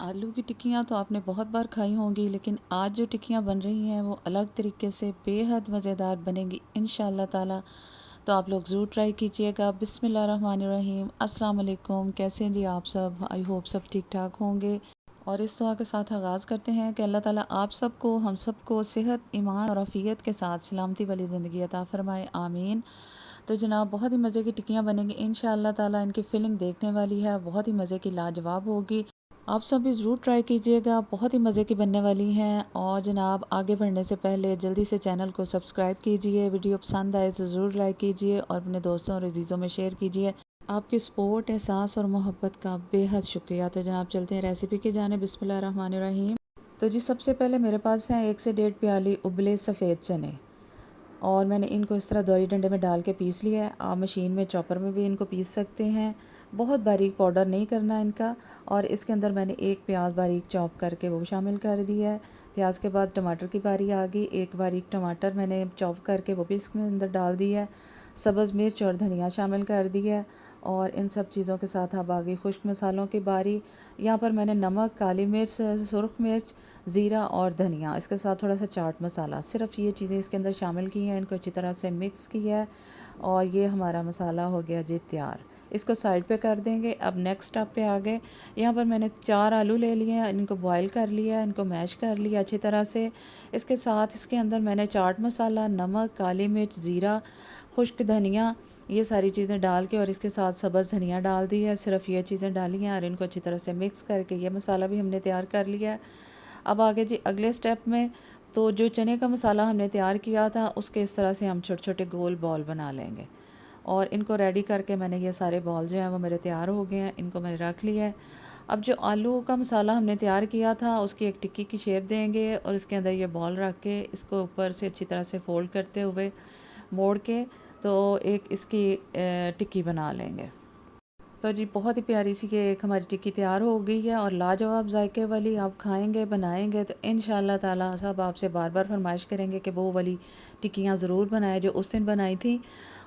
आलू की टिक्कियाँ तो आपने बहुत बार खाई होंगी, लेकिन आज जो टिक्कियाँ बन रही हैं वो अलग तरीके से बेहद मज़ेदार बनेंगी इंशाअल्लाह ताला। तो आप लोग ज़रूर ट्राई कीजिएगा। बिस्मिल्लाहिर्रहमानिर्रहीम। अस्सलाम वालेकुम। कैसे हैं जी आप सब? आई होप सब ठीक ठाक होंगे। और इस दुआ के साथ आगाज़ करते हैं कि अल्लाह ताला आप सबको, हम सबको सेहत, ईमान और आफ़ियत के साथ सलामती वाली ज़िंदगी अता फ़रमाए, आमीन। तो जनाब बहुत ही मज़े की टिक्कियाँ बनेंगी इंशाअल्लाह ताला। इनकी फ़िलिंग देखने वाली है, बहुत ही मज़े की लाजवाब होगी। आप सब भी ज़रूर ट्राई कीजिएगा, बहुत ही मज़े की बनने वाली हैं। और जनाब आगे बढ़ने से पहले जल्दी से चैनल को सब्सक्राइब कीजिए, वीडियो पसंद आए तो ज़रूर लाइक कीजिए और अपने दोस्तों और अजीज़ों में शेयर कीजिए। आपकी सपोर्ट, एहसास और मोहब्बत का बेहद शुक्रिया। तो जनाब चलते हैं रेसिपी की जाने। बिस्मिल्लाहिर्रहमानिर्रहीम। तो जी सबसे पहले मेरे पास हैं 1 से 1.5 प्याली उबले सफ़ेद चने, और मैंने इनको इस तरह दोरी डंडे में डाल के पीस लिया है। आप मशीन में, चॉपर में भी इनको पीस सकते हैं। बहुत बारीक पाउडर नहीं करना इनका। और इसके अंदर मैंने 1 प्याज बारीक चॉप करके वो शामिल कर दिया है। प्याज के बाद टमाटर की बारी आ गई। 1 बारीक टमाटर मैंने चॉप करके वो भी इसमें अंदर डाल दिया है। सब्ज़ मिर्च और धनिया शामिल कर दिया है। और इन सब चीज़ों के साथ अब आ गई खुश्क मसालों की बारी। यहाँ पर मैंने नमक, काली मिर्च, सुरख मिर्च, ज़ीरा और धनिया, इसके साथ थोड़ा सा चाट मसाला, सिर्फ ये चीज़ें इसके अंदर शामिल की हैं। इनको अच्छी तरह से मिक्स किया है और ये हमारा मसाला हो गया जी तैयार। इसको साइड पे कर देंगे। अब नेक्स्ट स्टेप पे आ गए। यहाँ पर मैंने 4 आलू ले लिए हैं, इनको बॉईल कर लिया, इनको मैश कर लिया अच्छी तरह से। इसके साथ इसके अंदर मैंने चाट मसाला, नमक, काली मिर्च, ज़ीरा, खुश्क धनिया, ये सारी चीज़ें डाल के और इसके साथ सब्ज़ धनिया डाल दी है। सिर्फ ये चीज़ें डाली हैं और इनको अच्छी तरह से मिक्स करके ये मसाला भी हमने तैयार कर लिया है। अब आगे जी अगले स्टेप में, तो जो चने का मसाला हमने तैयार किया था उसके इस तरह से हम छोटे छोटे गोल बॉल बना लेंगे। और इनको रेडी करके मैंने ये सारे बॉल जो हैं वो मेरे तैयार हो गए हैं, इनको मैंने रख लिया है। अब जो आलू का मसाला हमने तैयार किया था उसकी एक टिक्की की शेप देंगे और इसके अंदर ये बॉल रख के इसको ऊपर से अच्छी तरह से फोल्ड करते हुए मोड़ के तो एक इसकी टिक्की बना लेंगे। तो जी बहुत ही प्यारी सी ये एक हमारी टिक्की तैयार हो गई है और लाजवाब जायके वाली। आप खाएंगे, बनाएंगे तो इंशाअल्लाह ताला सब आपसे बार बार फरमाइश करेंगे कि वो वाली टिक्कियाँ ज़रूर बनाएं जो उस दिन बनाई थी।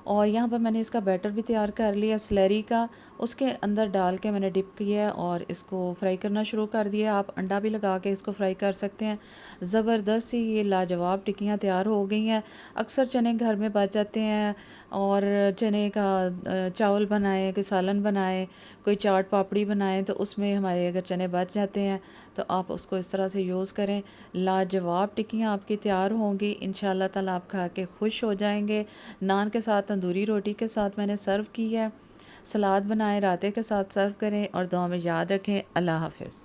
और यहाँ पर मैंने इसका बैटर भी तैयार कर लिया स्लैरी का, उसके अंदर डाल के मैंने डिप किया और इसको फ्राई करना शुरू कर दिया। आप अंडा भी लगा के इसको फ्राई कर सकते हैं। ज़बरदस्त सी ये लाजवाब टिक्कियाँ तैयार हो गई हैं। अक्सर चने घर में बच जाते हैं और चने का चावल बनाए, कोई सालन बनाए, कोई चाट पापड़ी बनाए, तो उसमें हमारे अगर चने बच जाते हैं तो आप उसको इस तरह से यूज़ करें। लाजवाब टिक्कियाँ आपकी तैयार होंगी इंशाअल्लाह ताला। आप खा के खुश हो जाएंगे। नान के साथ, तंदूरी रोटी के साथ मैंने सर्व की है। सलाद बनाए, रायते के साथ सर्व करें और दुआ में याद रखें। अल्लाह हाफ़िज़।